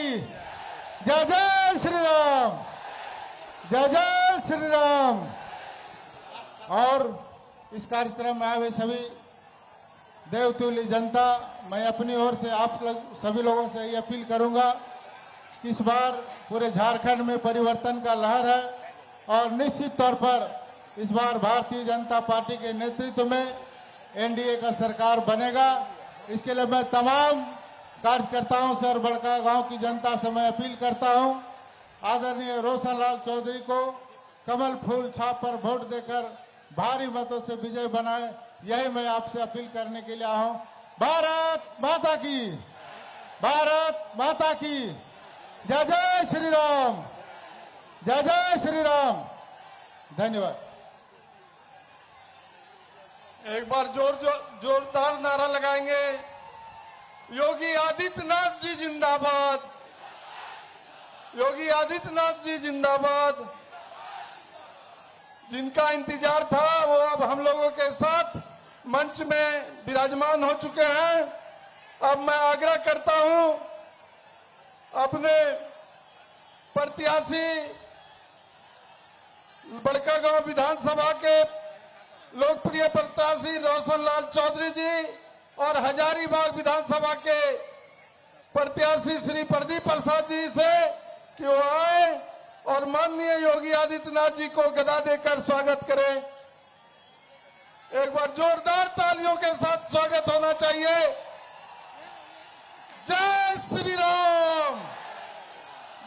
की जय जय श्री राम, जय जय श्री राम। और इस कार्यक्रम में आए हुए सभी देवतुल्य जनता, मैं अपनी ओर से आप सभी लोगों से ये अपील करूंगा कि इस बार पूरे झारखंड में परिवर्तन का लहर है और निश्चित तौर पर इस बार भारतीय जनता पार्टी के नेतृत्व में एनडीए का सरकार बनेगा। इसके लिए मैं तमाम कार्यकर्ताओं से और बड़का गांव की जनता से मैं अपील करता हूं, आदरणीय रोशन लाल चौधरी को कमल फूल छाप पर वोट देकर भारी मतों से विजय बनाए, यही मैं आपसे अपील करने के लिए आया हूं। भारत माता की, भारत माता की जय जय श्री राम, जय जय श्री राम। धन्यवाद। एक बार जोरदार नारा लगाएंगे। योगी आदित्यनाथ जी जिंदाबाद, योगी आदित्यनाथ जी जिंदाबाद। जिनका इंतजार था वो अब हम लोगों के साथ मंच में विराजमान हो चुके हैं। अब मैं आग्रह करता हूं अपने प्रत्याशी बड़कागांव विधानसभा के लोकप्रिय प्रत्याशी रोशन लाल चौधरी जी और हजारीबाग विधानसभा के प्रत्याशी श्री प्रदीप प्रसाद जी से कि वो आए और माननीय योगी आदित्यनाथ जी को गदा देकर स्वागत करें। एक बार जोरदार तालियों के साथ स्वागत होना चाहिए। जय श्री राम,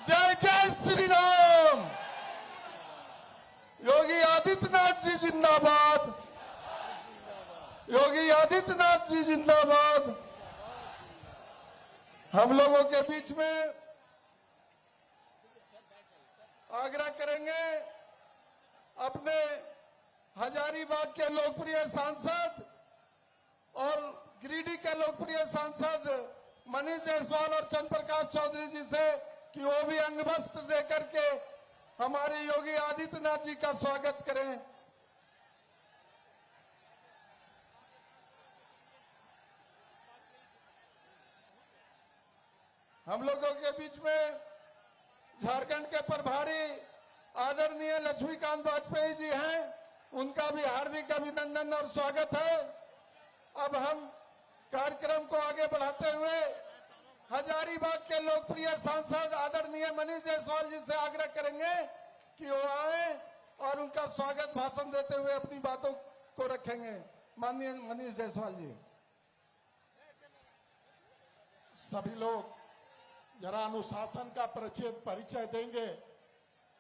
जय जय श्री राम। योगी आदित्यनाथ जी जिंदाबाद, योगी आदित्यनाथ जी जिंदाबाद। हम लोगों के बीच में आग्रह करेंगे अपने हजारीबाग के लोकप्रिय सांसद और गिरिडीह के लोकप्रिय सांसद मनीष जायसवाल और चंद्र प्रकाश चौधरी जी से कि वो भी अंग वस्त्र देकर के हमारे योगी आदित्यनाथ जी का स्वागत करें। हम लोगों के बीच में झारखंड के प्रभारी आदरणीय लक्ष्मीकांत वाजपेयी जी हैं, उनका भी हार्दिक अभिनंदन और स्वागत है। अब हम कार्यक्रम को आगे बढ़ाते हुए हजारीबाग के लोकप्रिय सांसद आदरणीय मनीष जायसवाल जी से आग्रह करेंगे कि वो आए और उनका स्वागत भाषण देते हुए अपनी बातों को रखेंगे। माननीय मनीष जायसवाल जी। सभी लोग जरा अनुशासन का परिचय देंगे।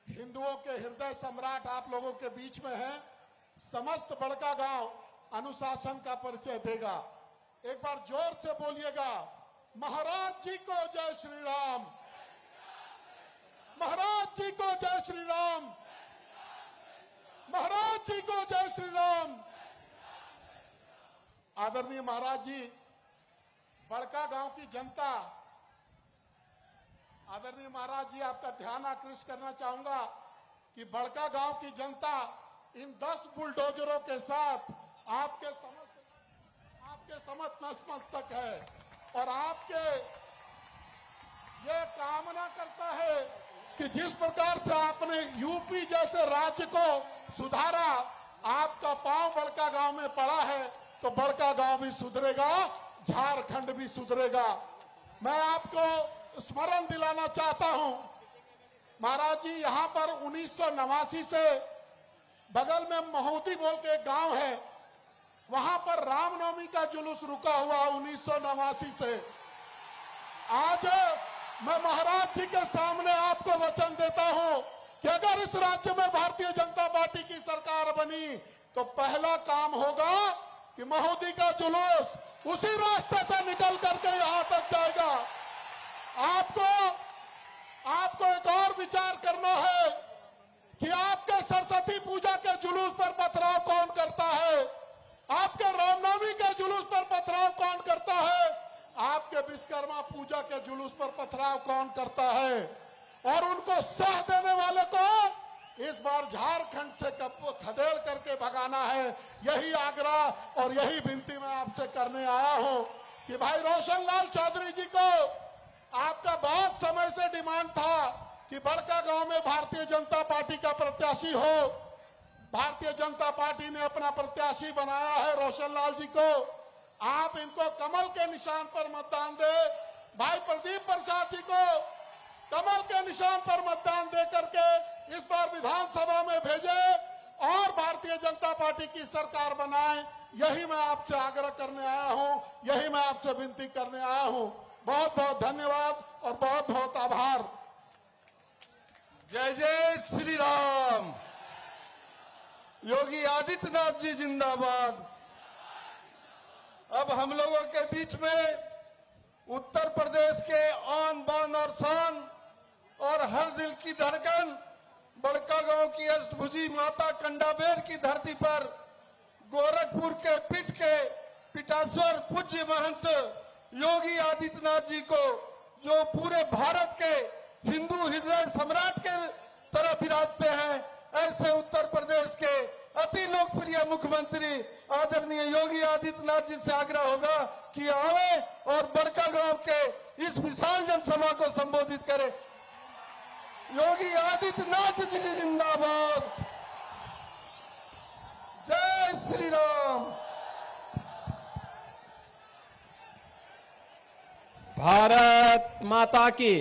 हिंदुओं के हृदय सम्राट आप लोगों के बीच में है। समस्त बड़कागांव अनुशासन का परिचय देगा। एक बार जोर से बोलिएगा, महाराज जी को जय श्री राम, महाराज जी को जय श्री राम, महाराज जी को जय श्री राम। आदरणीय महाराज जी, बड़कागांव की जनता, आदरणीय महाराज जी आपका ध्यान आकृष्ट करना चाहूंगा कि बड़कागांव की जनता इन 10 बुलडोजरों के साथ आपके समस्त नतमस्तक है और आपके ये कामना करता है कि जिस प्रकार से आपने यूपी जैसे राज्य को सुधारा, आपका पांव बड़कागांव में पड़ा है तो बड़कागांव भी सुधरेगा, झारखंड भी सुधरेगा। मैं आपको स्मरण दिलाना चाहता हूं, महाराज जी यहां पर 1989 से बगल में महोदी बोल के एक गांव है, वहां पर रामनवमी का जुलूस रुका हुआ 1989 से। आज मैं महाराज जी के सामने आपको वचन देता हूं कि अगर इस राज्य में भारतीय जनता पार्टी की सरकार बनी तो पहला काम होगा कि महोदी का जुलूस उसी रास्ते से निकल करके यहां तक जाएगा। आपको एक और विचार करना है कि आपके सरस्वती पूजा के जुलूस पर पथराव कौन करता है, आपके रामनवमी के जुलूस पर पथराव कौन करता है, आपके विश्वकर्मा पूजा के जुलूस पर पथराव कौन करता है, और उनको सह देने वाले को इस बार झारखंड से खदेड़ करके भगाना है। यही आग्रह और यही विनती मैं आपसे करने आया हूं कि भाई रोशन लाल चौधरी जी को आपका बहुत समय से डिमांड था कि बड़का गांव में भारतीय जनता पार्टी का प्रत्याशी हो। भारतीय जनता पार्टी ने अपना प्रत्याशी बनाया है रोशन लाल जी को। आप इनको कमल के निशान पर मतदान दे। भाई प्रदीप प्रसाद जी को कमल के निशान पर मतदान दे करके इस बार विधानसभा में भेजे और भारतीय जनता पार्टी की सरकार बनाएं। यही मैं आपसे आग्रह करने आया हूं, यही मैं आपसे विनती करने आया हूं। बहुत बहुत धन्यवाद और बहुत बहुत आभार। जय जय श्री राम। योगी आदित्यनाथ जी जिंदाबाद। अब हम लोगों के बीच में उत्तर प्रदेश के आन बान और शान और हर दिल की धड़कन बड़का गांव की अष्टभुजी माता कंडाबेर की धरती पर गोरखपुर के पीठ के पीठाश्वर पूज्य महंत योगी आदित्यनाथ जी को, जो पूरे भारत के हिंदू हृदय सम्राट के तरह विराजते हैं, ऐसे उत्तर प्रदेश के अति लोकप्रिय मुख्यमंत्री आदरणीय योगी आदित्यनाथ जी से आग्रह होगा कि आवे और बड़का गांव के इस विशाल जनसभा को संबोधित करें। योगी आदित्यनाथ जी जिंदाबाद। जय श्री राम। भारत माता की,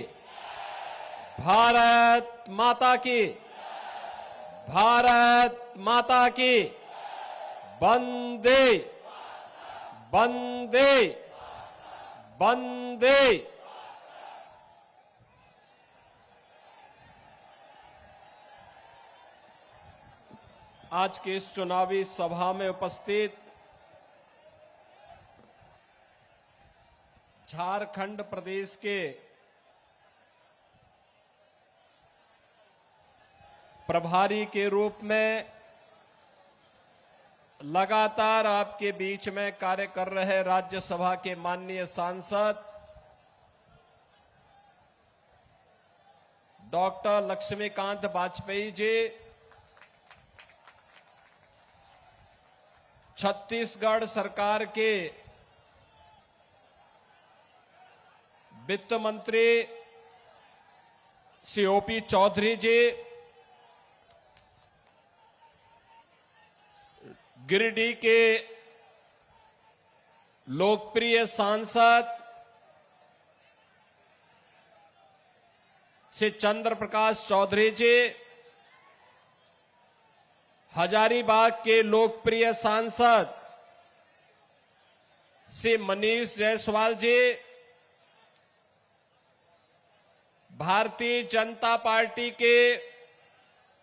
भारत माता की, भारत माता की। वंदे वंदे वंदे। आज के इस चुनावी सभा में उपस्थित झारखंड प्रदेश के प्रभारी के रूप में लगातार आपके बीच में कार्य कर रहे राज्यसभा के माननीय सांसद डॉक्टर लक्ष्मीकांत वाजपेयी जी, छत्तीसगढ़ सरकार के वित्त मंत्री श्री ओपी चौधरी जी, गिरिडीह के लोकप्रिय सांसद श्री चंद्र प्रकाश चौधरी जी, हजारीबाग के लोकप्रिय सांसद श्री मनीष जायसवाल जी, भारतीय जनता पार्टी के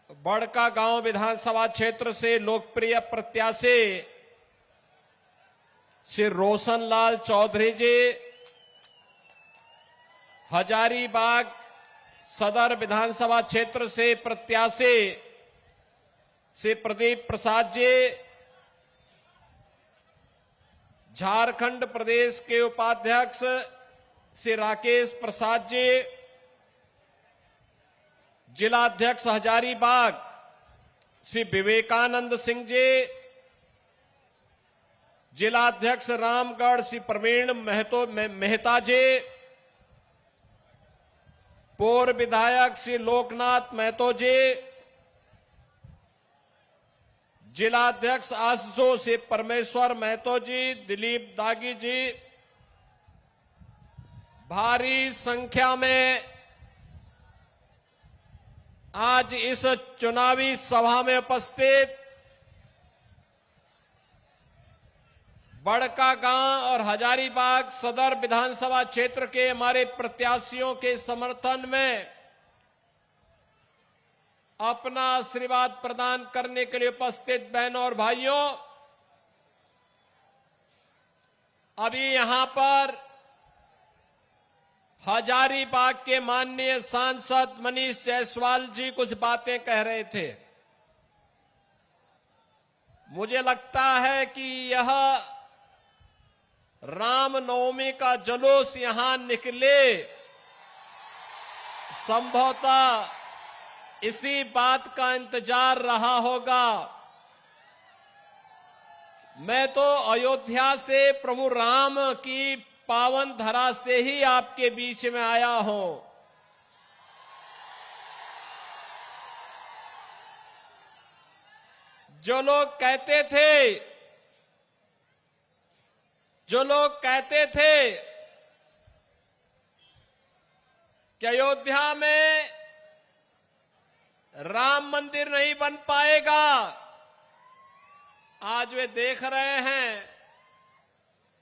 बड़का गांव विधानसभा क्षेत्र से लोकप्रिय प्रत्याशी श्री रोशन लाल चौधरी जी, हजारीबाग सदर विधानसभा क्षेत्र से प्रत्याशी श्री प्रदीप प्रसाद जी, झारखंड प्रदेश के उपाध्यक्ष श्री राकेश प्रसाद जी, जिलाध्यक्ष हजारीबाग श्री विवेकानंद सिंह जी, जिलाध्यक्ष रामगढ़ श्री प्रवीण मेहता जी, पूर्व विधायक श्री लोकनाथ महतो जी, जिलाध्यक्ष आसो श्री परमेश्वर महतो जी, दिलीप दागी जी, भारी संख्या में आज इस चुनावी सभा में उपस्थित बड़का गांव और हजारीबाग सदर विधानसभा क्षेत्र के हमारे प्रत्याशियों के समर्थन में अपना आशीर्वाद प्रदान करने के लिए उपस्थित बहनों और भाइयों, अभी यहां पर हजारीबाग के माननीय सांसद मनीष जायसवाल जी कुछ बातें कह रहे थे। मुझे लगता है कि यह रामनवमी का जुलूस यहां निकले, संभवतः इसी बात का इंतजार रहा होगा। मैं तो अयोध्या से प्रभु राम की पावन धरा से ही आपके बीच में आया हूं। जो लोग कहते थे कि अयोध्या में राम मंदिर नहीं बन पाएगा, आज वे देख रहे हैं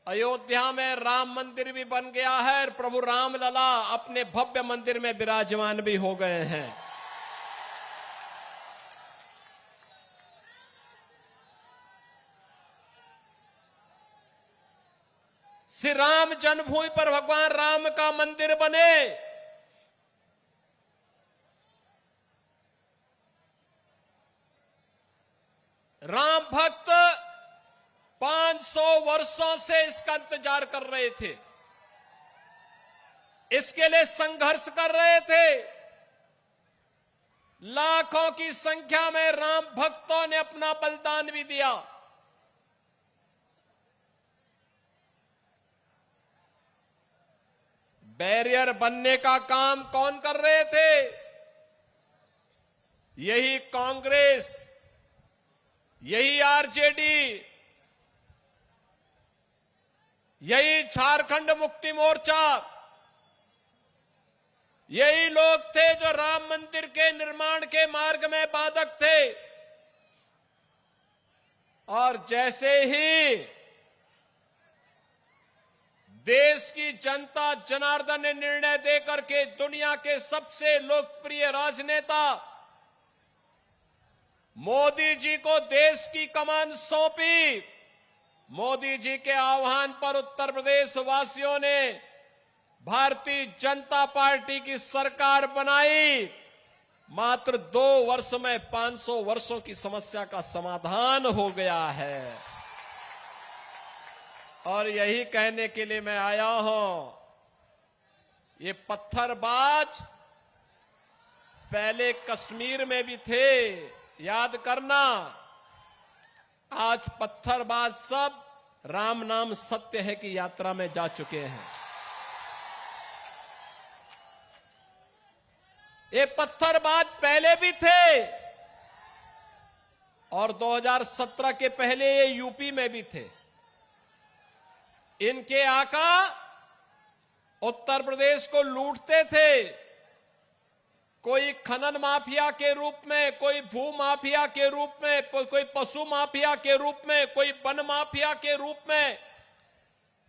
अयोध्या में राम मंदिर भी बन गया है और प्रभु रामलला अपने भव्य मंदिर में विराजमान भी हो गए हैं। श्री राम जन्मभूमि पर भगवान राम का मंदिर बने, राम भक्त 500 वर्षों से इसका इंतजार कर रहे थे, इसके लिए संघर्ष कर रहे थे। लाखों की संख्या में राम भक्तों ने अपना बलिदान भी दिया। बैरियर बनने का काम कौन कर रहे थे? यही कांग्रेस, यही आरजेडी, यही झारखंड मुक्ति मोर्चा, यही लोग थे जो राम मंदिर के निर्माण के मार्ग में बाधक थे। और जैसे ही देश की जनता जनार्दन ने निर्णय देकर के दुनिया के सबसे लोकप्रिय राजनेता मोदी जी को देश की कमान सौंपी, मोदी जी के आह्वान पर उत्तर प्रदेश वासियों ने भारतीय जनता पार्टी की सरकार बनाई। मात्र 2 वर्ष में 500 वर्षों की समस्या का समाधान हो गया है। और यही कहने के लिए मैं आया हूं, ये पत्थरबाज पहले कश्मीर में भी थे, याद करना। आज पत्थरबाज सब राम नाम सत्य है की यात्रा में जा चुके हैं। ये पत्थरबाज पहले भी थे और 2017 के पहले ये यूपी में भी थे। इनके आका उत्तर प्रदेश को लूटते थे, कोई खनन माफिया के रूप में, कोई भू माफिया के रूप में, कोई पशु माफिया के रूप में, कोई वन माफिया के रूप में,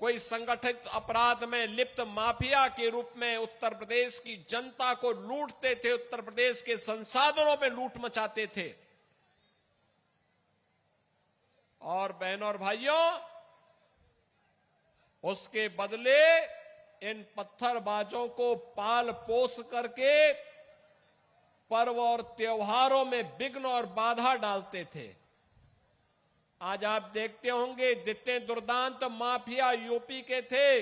कोई संगठित अपराध में लिप्त माफिया के रूप में उत्तर प्रदेश की जनता को लूटते थे, उत्तर प्रदेश के संसाधनों में लूट मचाते थे। और बहनों और भाइयों, उसके बदले इन पत्थरबाजों को पाल पोस करके पर्व और त्योहारों में विघ्न और बाधा डालते थे। आज आप देखते होंगे जितने दुर्दांत माफिया यूपी के थे,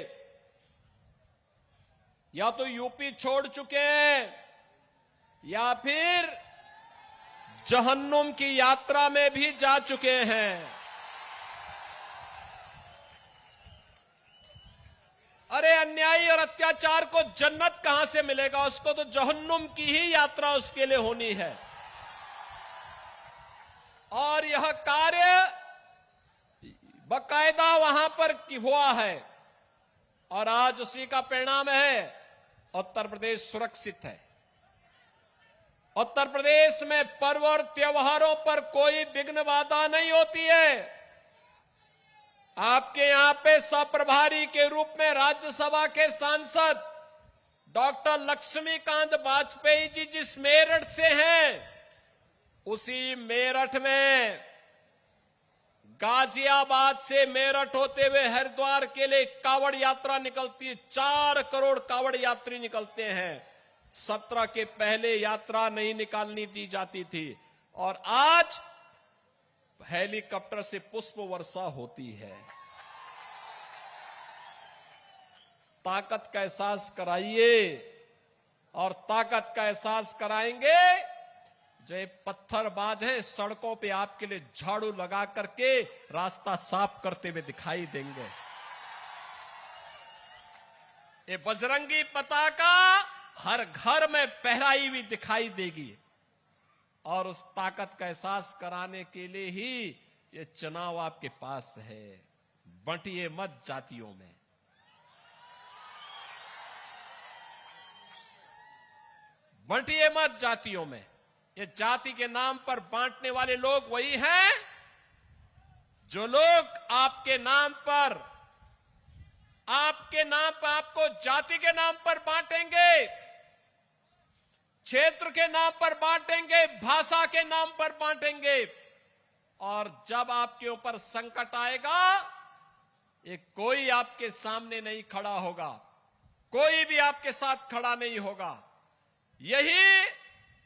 या तो यूपी छोड़ चुके हैं या फिर जहन्नुम की यात्रा में भी जा चुके हैं। अरे अन्यायी और अत्याचार को जन्नत कहां से मिलेगा? उसको तो जहन्नुम की ही यात्रा उसके लिए होनी है। और यह कार्य बकायदा वहां पर हुआ है और आज उसी का परिणाम है उत्तर प्रदेश सुरक्षित है। उत्तर प्रदेश में पर्व और त्योहारों पर कोई विघ्न बाधा नहीं होती है। आपके यहां पे सप्रभारी के रूप में राज्यसभा के सांसद डॉक्टर लक्ष्मीकांत वाजपेयी जी जिस मेरठ से हैं, उसी मेरठ में गाजियाबाद से मेरठ होते हुए हरिद्वार के लिए कावड़ यात्रा निकलती है। 4 करोड़ कावड़ यात्री निकलते हैं। 17 के पहले यात्रा नहीं निकालनी दी जाती थी और आज हेलीकॉप्टर से पुष्प वर्षा होती है। ताकत का एहसास कराइए और ताकत का एहसास कराएंगे जो ये पत्थरबाज हैं, सड़कों पे आपके लिए झाड़ू लगा करके रास्ता साफ करते हुए दिखाई देंगे। ये बजरंगी पताका हर घर में फहराई हुई दिखाई देगी और उस ताकत का एहसास कराने के लिए ही ये चुनाव आपके पास है। बंटिए मत जातियों में। बंटिए मत जातियों में। ये जाति के नाम पर बांटने वाले लोग वही हैं जो लोग आपके नाम पर आपको जाति के नाम पर बांटेंगे, क्षेत्र के नाम पर बांटेंगे, भाषा के नाम पर बांटेंगे, और जब आपके ऊपर संकट आएगा ये कोई आपके सामने नहीं खड़ा होगा, कोई भी आपके साथ खड़ा नहीं होगा। यही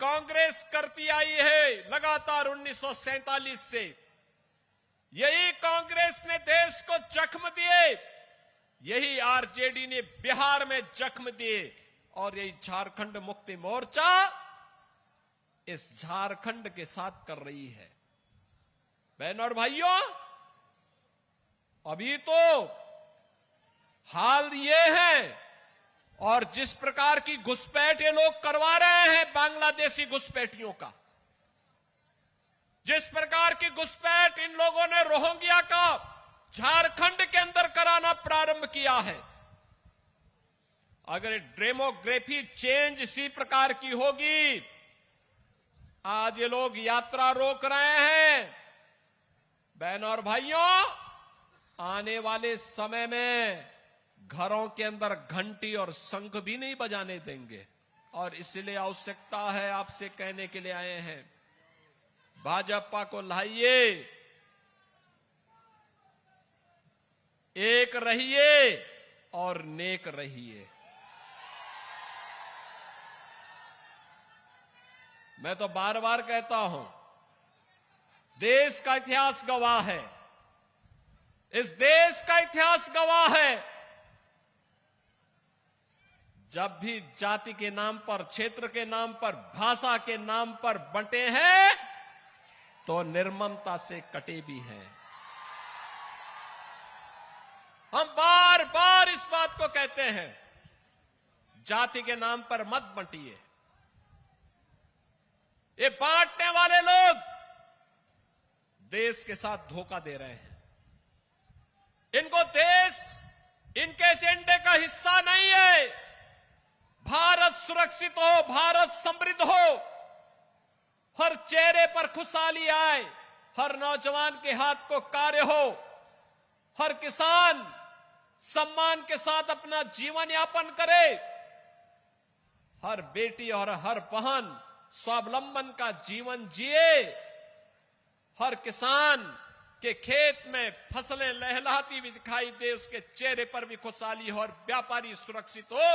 कांग्रेस करती आई है लगातार 1947 से। यही कांग्रेस ने देश को जख्म दिए, यही आरजेडी ने बिहार में जख्म दिए, और यही झारखंड मुक्ति मोर्चा इस झारखंड के साथ कर रही है। बहनों और भाइयों, अभी तो हाल ये है, और जिस प्रकार की घुसपैठ ये लोग करवा रहे हैं बांग्लादेशी घुसपैठियों का, जिस प्रकार की घुसपैठ इन लोगों ने रोहिंग्या का झारखंड के अंदर कराना प्रारंभ किया है, अगर डेमोग्राफी चेंज इसी प्रकार की होगी, आज ये लोग यात्रा रोक रहे हैं। बहनों और भाइयों, आने वाले समय में घरों के अंदर घंटी और शंख भी नहीं बजाने देंगे, और इसलिए आवश्यकता है, आपसे कहने के लिए आए हैं, भाजपा को लाइए, एक रहिए और नेक रहिए। मैं तो बार बार कहता हूं, देश का इतिहास गवाह है, इस देश का इतिहास गवाह है, जब भी जाति के नाम पर, क्षेत्र के नाम पर, भाषा के नाम पर बंटे हैं तो निर्ममता से कटे भी हैं। हम बार बार इस बात को कहते हैं, जाति के नाम पर मत बंटिए। ये बांटने वाले लोग देश के साथ धोखा दे रहे हैं। इनको देश इनके एजेंडे का हिस्सा नहीं है। भारत सुरक्षित हो, भारत समृद्ध हो, हर चेहरे पर खुशहाली आए, हर नौजवान के हाथ को कार्य हो, हर किसान सम्मान के साथ अपना जीवन यापन करे, हर बेटी और हर बहन स्वावलंबन का जीवन जिए, हर किसान के खेत में फसलें लहलहाती हुई दिखाई दे, उसके चेहरे पर भी खुशहाली हो, और व्यापारी सुरक्षित हो।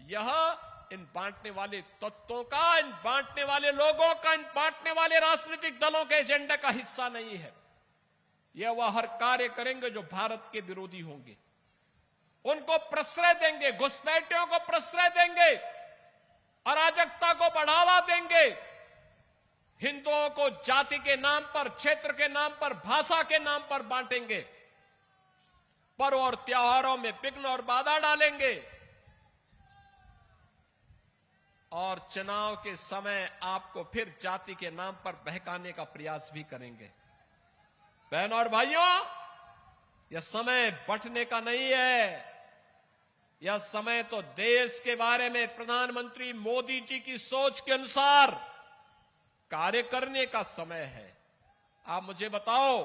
यह इन बांटने वाले तत्वों का, इन बांटने वाले लोगों का, इन बांटने वाले राजनीतिक दलों के एजेंडा का हिस्सा नहीं है। यह वह हर कार्य करेंगे जो भारत के विरोधी होंगे, उनको प्रश्रय देंगे, घुसपैठियों को प्रश्रय देंगे, अराजकता को बढ़ावा देंगे, हिंदुओं को जाति के नाम पर, क्षेत्र के नाम पर, भाषा के नाम पर बांटेंगे, पर्व और त्योहारों में विघ्न और बाधा डालेंगे, और चुनाव के समय आपको फिर जाति के नाम पर बहकाने का प्रयास भी करेंगे। बहनों और भाइयों, यह समय बंटने का नहीं है, यह समय तो देश के बारे में प्रधानमंत्री मोदी जी की सोच के अनुसार कार्य करने का समय है। आप मुझे बताओ,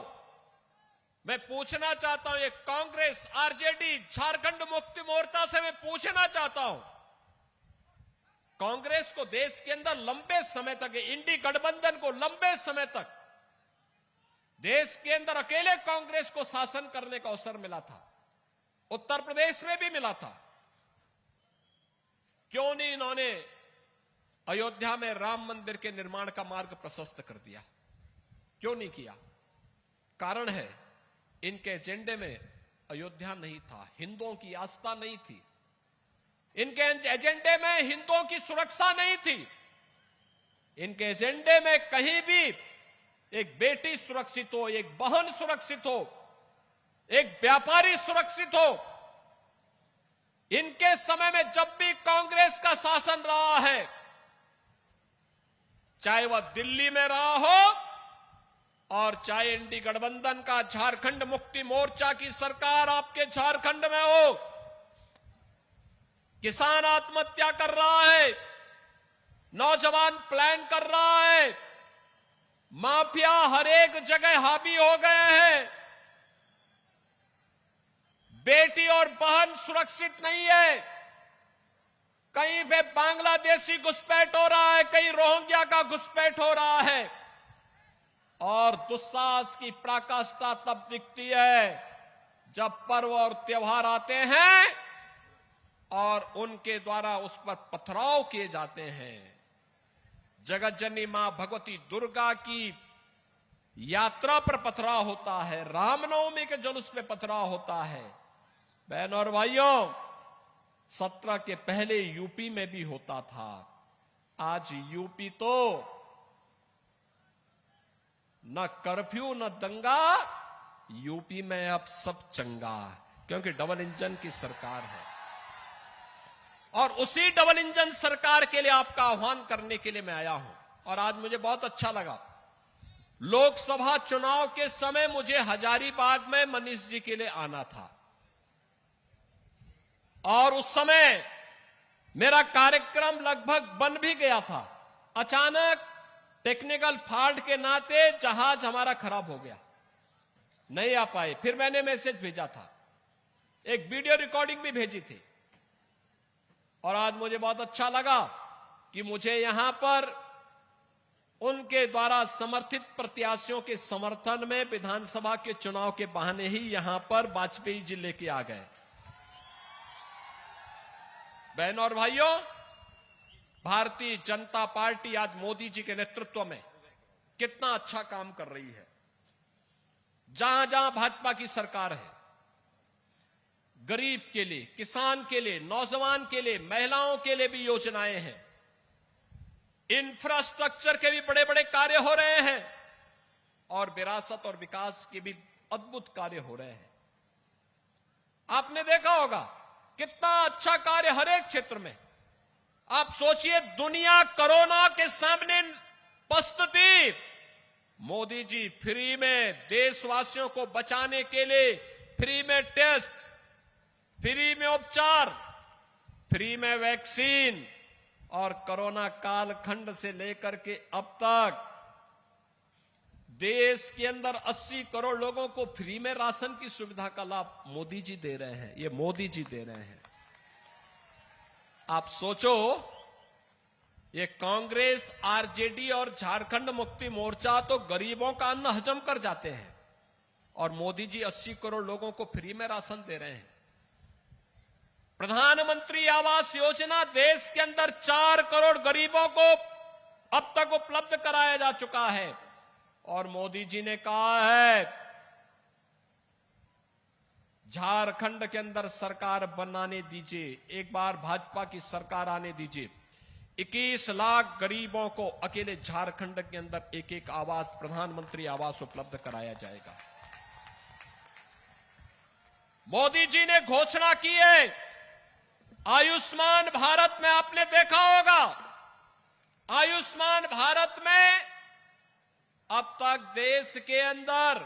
मैं पूछना चाहता हूं, ये कांग्रेस, आरजेडी, झारखंड मुक्ति मोर्चा से मैं पूछना चाहता हूं, कांग्रेस को देश के अंदर लंबे समय तक, इंडी गठबंधन को लंबे समय तक देश के अंदर अकेले कांग्रेस को शासन करने का अवसर मिला था, उत्तर प्रदेश में भी मिला था। क्यों नहीं इन्होंने अयोध्या में राम मंदिर के निर्माण का मार्ग प्रशस्त कर दिया? क्यों नहीं किया? कारण है, इनके एजेंडे में अयोध्या नहीं था, हिंदुओं की आस्था नहीं थी, इनके एजेंडे में हिंदुओं की सुरक्षा नहीं थी, इनके एजेंडे में कहीं भी एक बेटी सुरक्षित हो, एक बहन सुरक्षित हो, एक व्यापारी सुरक्षित हो, इनके समय में जब भी कांग्रेस का शासन रहा है, चाहे वह दिल्ली में रहा हो और चाहे इंडी गठबंधन का झारखंड मुक्ति मोर्चा की सरकार आपके झारखंड में हो, किसान आत्महत्या कर रहा है, नौजवान प्लान कर रहा है, माफिया हर एक जगह हावी हो गए हैं, बेटी और बहन सुरक्षित नहीं है, कहीं पे बांग्लादेशी घुसपैठ हो रहा है, कहीं रोहिंग्या का घुसपैठ हो रहा है। और दुस्साहस की पराकाष्ठा तब दिखती है जब पर्व और त्योहार आते हैं और उनके द्वारा उस पर पथराव किए जाते हैं। जगत जननी मां भगवती दुर्गा की यात्रा पर पथराव होता है, रामनवमी के जुलूस पे पथराव होता है। बहनों और भाइयों, 17 के पहले यूपी में भी होता था। आज यूपी तो न कर्फ्यू न दंगा, यूपी में अब सब चंगा, क्योंकि डबल इंजन की सरकार है। और उसी डबल इंजन सरकार के लिए आपका आह्वान करने के लिए मैं आया हूं। और आज मुझे बहुत अच्छा लगा, लोकसभा चुनाव के समय मुझे हजारीबाग में मनीष जी के लिए आना था और उस समय मेरा कार्यक्रम लगभग बन भी गया था। अचानक टेक्निकल फॉल्ट के नाते जहाज हमारा खराब हो गया, नहीं आ पाए। फिर मैंने मैसेज भेजा था, एक वीडियो रिकॉर्डिंग भी भेजी थी। और आज मुझे बहुत अच्छा लगा कि मुझे यहां पर उनके द्वारा समर्थित प्रत्याशियों के समर्थन में विधानसभा के चुनाव के बहाने ही यहां पर वाजपेयी जी लेके आ गए। बहनों और भाइयों, भारतीय जनता पार्टी आज मोदी जी के नेतृत्व में कितना अच्छा काम कर रही है। जहां जहां भाजपा की सरकार है, गरीब के लिए, किसान के लिए, नौजवान के लिए, महिलाओं के लिए भी योजनाएं हैं। इंफ्रास्ट्रक्चर के भी बड़े बड़े कार्य हो रहे हैं और विरासत और विकास के भी अद्भुत कार्य हो रहे हैं। आपने देखा होगा कितना अच्छा कार्य हर एक क्षेत्र में। आप सोचिए, दुनिया कोरोना के सामने पस्त थी, मोदी जी फ्री में देशवासियों को बचाने के लिए फ्री में टेस्ट, फ्री में उपचार, फ्री में वैक्सीन और कोरोना कालखंड से लेकर के अब तक देश के अंदर 80 करोड़ लोगों को फ्री में राशन की सुविधा का लाभ मोदी जी दे रहे हैं। ये मोदी जी दे रहे हैं। आप सोचो, ये कांग्रेस, आरजेडी और झारखंड मुक्ति मोर्चा तो गरीबों का अन्न हजम कर जाते हैं और मोदी जी 80 करोड़ लोगों को फ्री में राशन दे रहे हैं। प्रधानमंत्री आवास योजना देश के अंदर 4 करोड़ गरीबों को अब तक उपलब्ध कराया जा चुका है और मोदी जी ने कहा है झारखंड के अंदर सरकार बनाने दीजिए, एक बार भाजपा की सरकार आने दीजिए। 21 लाख गरीबों को अकेले झारखंड के अंदर एक एक आवास, प्रधानमंत्री आवास उपलब्ध कराया जाएगा। मोदी जी ने घोषणा की है आयुष्मान भारत में। आपने देखा होगा, आयुष्मान भारत में अब तक देश के अंदर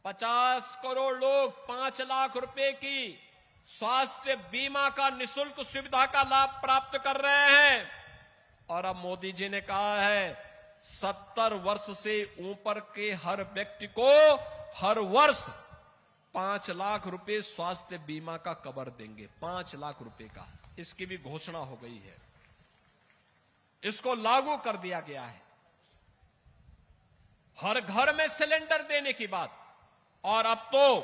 50 करोड़ लोग 5 लाख रुपए की स्वास्थ्य बीमा का निशुल्क सुविधा का लाभ प्राप्त कर रहे हैं। और अब मोदी जी ने कहा है 70 वर्ष से ऊपर के हर व्यक्ति को हर वर्ष 5 लाख रुपए स्वास्थ्य बीमा का कवर देंगे। 5 लाख रुपए का, इसकी भी घोषणा हो गई है। इसको लागू कर दिया गया है। हर घर में सिलेंडर देने की बात। और अब तो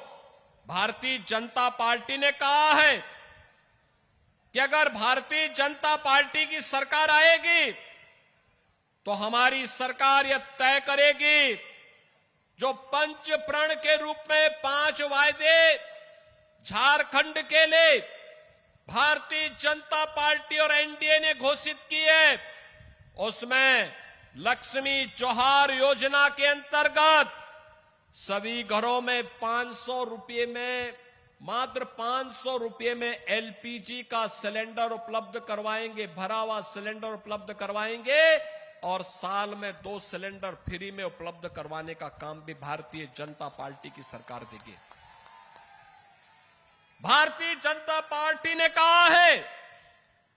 भारतीय जनता पार्टी ने कहा है कि अगर भारतीय जनता पार्टी की सरकार आएगी तो हमारी सरकार यह तय करेगी, जो पंच प्रण के रूप में 5 वायदे झारखंड के लिए भारतीय जनता पार्टी और एनडीए ने घोषित किए, उसमें लक्ष्मी जोहार योजना के अंतर्गत सभी घरों में 500 रुपये में मात्र 500 रुपए में एलपीजी का सिलेंडर उपलब्ध करवाएंगे, भरा हुआ सिलेंडर उपलब्ध करवाएंगे और साल में 2 सिलेंडर फ्री में उपलब्ध करवाने का काम भी भारतीय जनता पार्टी की सरकार देगी। भारतीय जनता पार्टी ने कहा है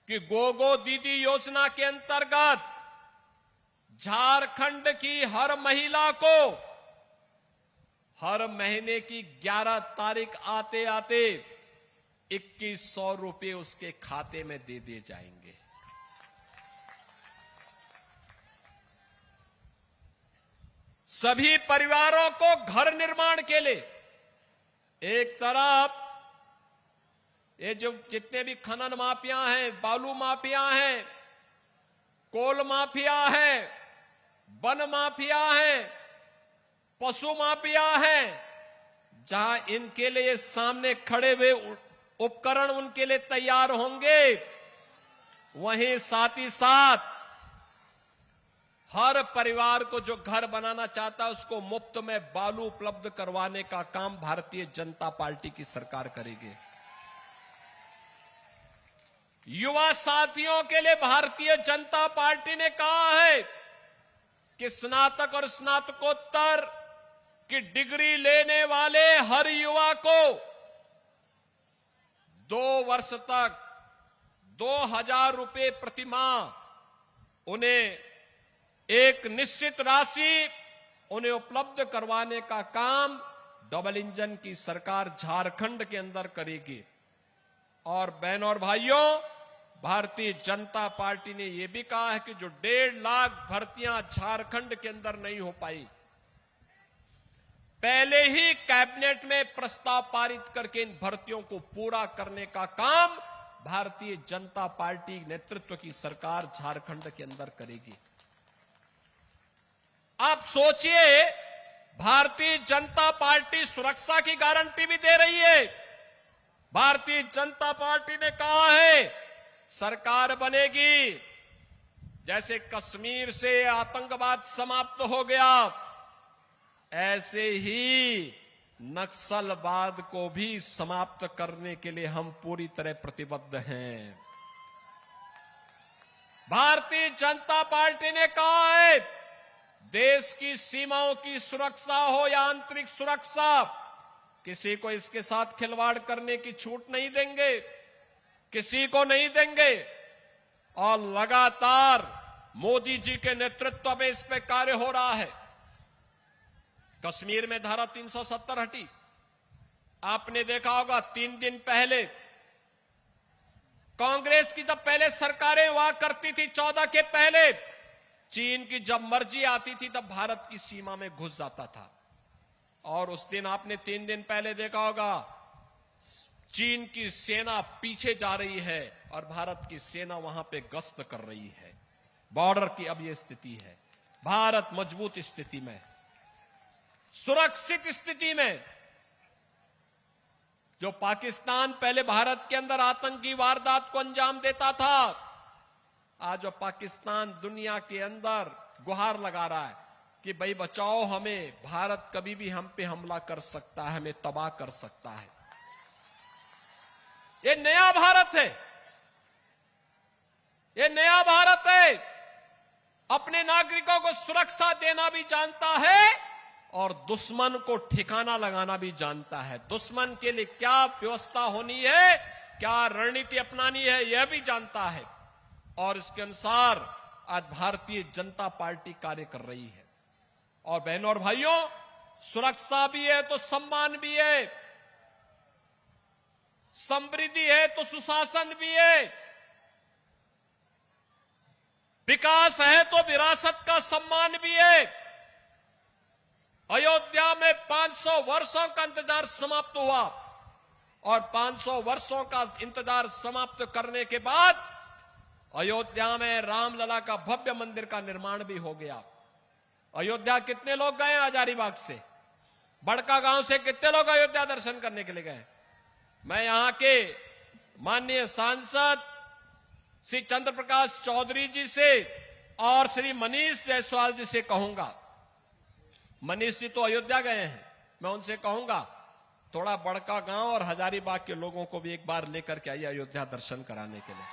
कि गोगो दीदी योजना के अंतर्गत झारखंड की हर महिला को हर महीने की 11 तारीख आते आते 2100 रुपए उसके खाते में दे दिए जाएंगे। सभी परिवारों को घर निर्माण के लिए एक तरफ ये जो जितने भी खनन माफिया हैं, बालू माफिया हैं, कोल माफिया हैं, वन माफिया हैं, पशु माफिया हैं, जहां इनके लिए सामने खड़े हुए उपकरण उनके लिए तैयार होंगे, वहीं साथ ही साथ हर परिवार को जो घर बनाना चाहता है उसको मुफ्त में बालू उपलब्ध करवाने का काम भारतीय जनता पार्टी की सरकार करेगी। युवा साथियों के लिए भारतीय जनता पार्टी ने कहा है कि स्नातक और स्नातकोत्तर की डिग्री लेने वाले हर युवा को 2 वर्ष तक 2000 रुपए प्रति माह उन्हें एक निश्चित राशि उन्हें उपलब्ध करवाने का काम डबल इंजन की सरकार झारखंड के अंदर करेगी। और बहनों और भाइयों, भारतीय जनता पार्टी ने यह भी कहा है कि जो 1.5 लाख भर्तियां झारखंड के अंदर नहीं हो पाई, पहले ही कैबिनेट में प्रस्ताव पारित करके इन भर्तियों को पूरा करने का काम भारतीय जनता पार्टी नेतृत्व की सरकार झारखंड के अंदर करेगी। आप सोचिए, भारतीय जनता पार्टी सुरक्षा की गारंटी भी दे रही है। भारतीय जनता पार्टी ने कहा है सरकार बनेगी, जैसे कश्मीर से आतंकवाद समाप्त हो गया, ऐसे ही नक्सलवाद को भी समाप्त करने के लिए हम पूरी तरह प्रतिबद्ध हैं। भारतीय जनता पार्टी ने कहा है देश की सीमाओं की सुरक्षा हो या आंतरिक सुरक्षा, किसी को इसके साथ खिलवाड़ करने की छूट नहीं देंगे, किसी को नहीं देंगे। और लगातार मोदी जी के नेतृत्व में इस पे कार्य हो रहा है। कश्मीर में धारा 370 हटी, आपने देखा होगा 3 दिन पहले कांग्रेस की जब पहले सरकारें हुआ करती थी 14 के पहले, चीन की जब मर्जी आती थी तब भारत की सीमा में घुस जाता था। और उस दिन आपने 3 दिन पहले देखा होगा चीन की सेना पीछे जा रही है और भारत की सेना वहां पे गश्त कर रही है। बॉर्डर की अब यह स्थिति है। भारत मजबूत स्थिति में, सुरक्षित स्थिति में। जो पाकिस्तान पहले भारत के अंदर आतंकी वारदात को अंजाम देता था, आज वो पाकिस्तान दुनिया के अंदर गुहार लगा रहा है कि भाई बचाओ हमें, भारत कभी भी हम पे हमला कर सकता है, हमें तबाह कर सकता है। ये नया भारत है, ये नया भारत है। अपने नागरिकों को सुरक्षा देना भी जानता है और दुश्मन को ठिकाना लगाना भी जानता है। दुश्मन के लिए क्या व्यवस्था होनी है, क्या रणनीति अपनानी है, यह भी जानता है। और इसके अनुसार आज भारतीय जनता पार्टी कार्य कर रही है। और बहनों और भाइयों, सुरक्षा भी है तो सम्मान भी है, समृद्धि है तो सुशासन भी है, विकास है तो विरासत का सम्मान भी है। अयोध्या में 500 वर्षों का इंतजार समाप्त हुआ और 500 वर्षों का इंतजार समाप्त करने के बाद अयोध्या में रामलला का भव्य मंदिर का निर्माण भी हो गया। अयोध्या कितने लोग गए हजारीबाग से, बड़का गांव से कितने लोग अयोध्या दर्शन करने के लिए गए? मैं यहां के माननीय सांसद श्री चंद्र प्रकाश चौधरी जी से और श्री मनीष जायसवाल जी से कहूंगा, मनीष जी तो अयोध्या गए हैं, मैं उनसे कहूंगा थोड़ा बड़का गांव और हजारीबाग के लोगों को भी एक बार लेकर के आइए अयोध्या दर्शन कराने के लिए।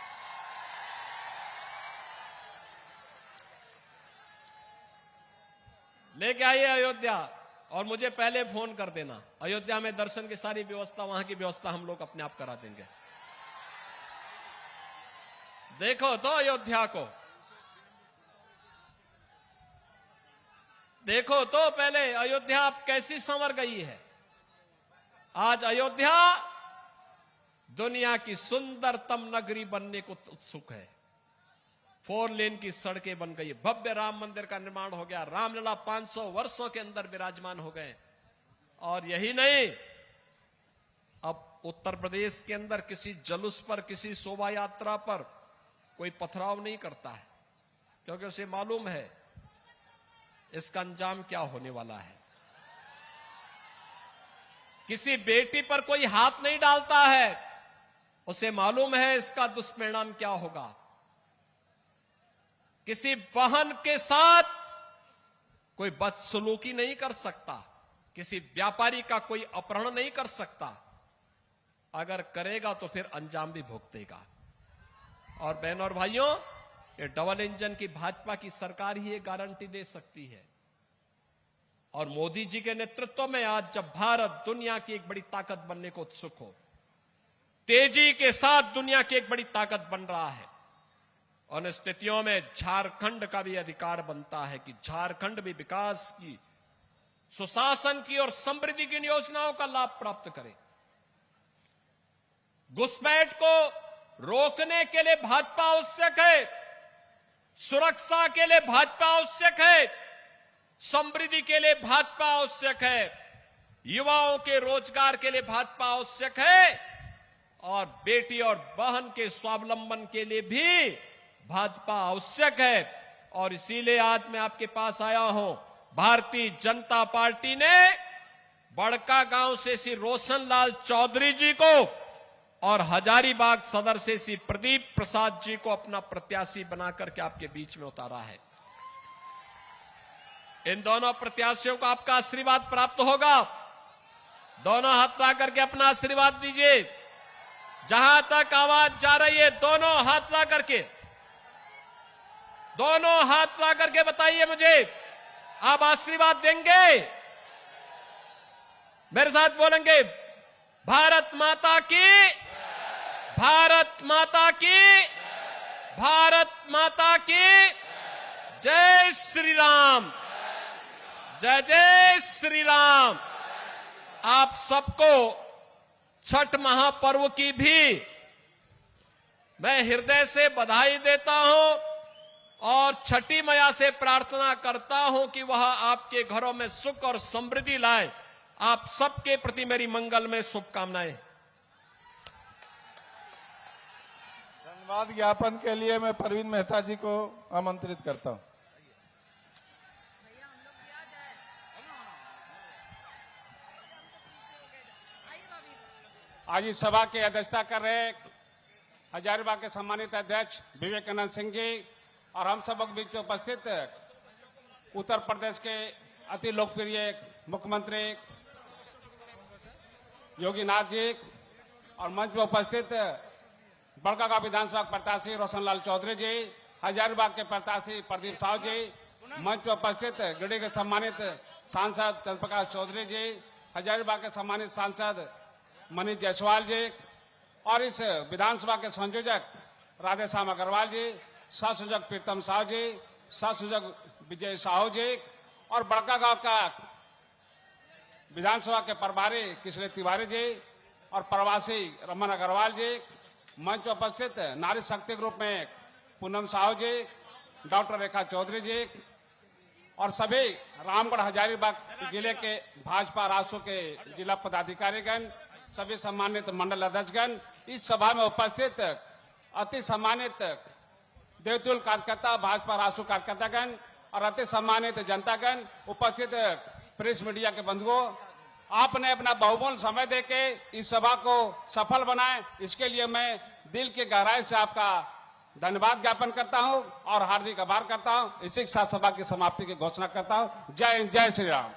लेके आइए अयोध्या, और मुझे पहले फोन कर देना। अयोध्या में दर्शन की सारी व्यवस्था, वहां की व्यवस्था हम लोग अपने आप करा देंगे। देखो तो अयोध्या को, देखो तो पहले अयोध्या अब कैसी संवर गई है। आज अयोध्या दुनिया की सुंदरतम नगरी बनने को उत्सुक है। 4 लेन की सड़कें बन गई, भव्य राम मंदिर का निर्माण हो गया, रामलला 500 वर्षों के अंदर विराजमान हो गए। और यही नहीं, अब उत्तर प्रदेश के अंदर किसी जुलूस पर, किसी शोभा यात्रा पर कोई पथराव नहीं करता है, क्योंकि उसे मालूम है इसका अंजाम क्या होने वाला है। किसी बेटी पर कोई हाथ नहीं डालता है, उसे मालूम है इसका दुष्परिणाम क्या होगा। किसी बहन के साथ कोई बदसलूकी नहीं कर सकता, किसी व्यापारी का कोई अपहरण नहीं कर सकता। अगर करेगा तो फिर अंजाम भी भुगतेगा। और बहनों और भाइयों, ये डबल इंजन की भाजपा की सरकार ही ये गारंटी दे सकती है। और मोदी जी के नेतृत्व में आज जब भारत दुनिया की एक बड़ी ताकत बनने को उत्सुक हो, तेजी के साथ दुनिया की एक बड़ी ताकत बन रहा है, उन स्थितियों में झारखंड का भी अधिकार बनता है कि झारखंड भी विकास की, सुशासन की और समृद्धि की योजनाओं का लाभ प्राप्त करे। घुसपैठ को रोकने के लिए भाजपा आवश्यक है, सुरक्षा के लिए भाजपा आवश्यक है, समृद्धि के लिए भाजपा आवश्यक है, युवाओं के रोजगार के लिए भाजपा आवश्यक है, और बेटी और बहन के स्वावलंबन के लिए भी भाजपा आवश्यक है। और इसीलिए आज मैं आपके पास आया हूं। भारतीय जनता पार्टी ने बड़का गांव से श्री रोशनलाल चौधरी जी को और हजारीबाग सदर से श्री प्रदीप प्रसाद जी को अपना प्रत्याशी बनाकर के आपके बीच में उतारा है। इन दोनों प्रत्याशियों को आपका आशीर्वाद प्राप्त होगा। दोनों हाथ ला करके अपना आशीर्वाद दीजिए। जहां तक आवाज जा रही है, दोनों हाथ ला करके, दोनों हाथ ला करके बताइए मुझे, आप आशीर्वाद देंगे? मेरे साथ बोलेंगे, भारत माता की, भारत माता की, भारत माता की जय श्री राम, जय जय श्री राम। आप सबको छठ महापर्व की भी मैं हृदय से बधाई देता हूं और छठी मैया से प्रार्थना करता हूं कि वह आपके घरों में सुख और समृद्धि लाए। आप सबके प्रति मेरी मंगल में शुभकामनाएं। धन्यवाद ज्ञापन के लिए मैं परवीन मेहता जी को आमंत्रित करता हूं। आज इस सभा की अध्यक्षता कर रहे हजारीबाग के सम्मानित अध्यक्ष विवेकानंद सिंह जी और हम सब के बीच उपस्थित उत्तर प्रदेश के अति लोकप्रिय मुख्यमंत्री योगी नाथ जी और मंच पर उपस्थित बड़कागांव विधानसभा प्रत्याशी रोशनलाल चौधरी जी, हजारीबाग के प्रत्याशी प्रदीप साहू जी, मंच पर उपस्थित गिरिडीह के सम्मानित सांसद चंद्रप्रकाश चौधरी जी, हजारीबाग के सम्मानित सांसद मनीष जायसवाल जी और इस विधानसभा के संयोजक राधेश्याम अग्रवाल जी, सहसंयोजक प्रीतम साहू जी, सहसंयोजक विजय साहू जी और बड़कागांव का विधानसभा के प्रभारी किशोर तिवारी जी और प्रवासी रमन अग्रवाल जी, मंच पर उपस्थित नारी शक्ति ग्रुप में पूनम साहू जी, डॉक्टर रेखा चौधरी जी और सभी रामगढ़ हजारीबाग जिले के भाजपा राष्ट्र के जिला पदाधिकारीगण, सभी सम्मानित मंडल अध्यक्षगण, इस सभा में उपस्थित अति सम्मानित देवतुल कार्यकर्ता, भाजपा राष्ट्रीय कार्यकर्तागण और अति सम्मानित जनतागण, उपस्थित प्रेस मीडिया के बंधुओं, आपने अपना बहुमूल्य समय देके इस सभा को सफल बनाए, इसके लिए मैं दिल की गहराई से आपका धन्यवाद ज्ञापन करता हूं और हार्दिक आभार करता हूं। इसी के साथ सभा की समाप्ति की घोषणा करता हूं। जय हिंद, जय श्री राम।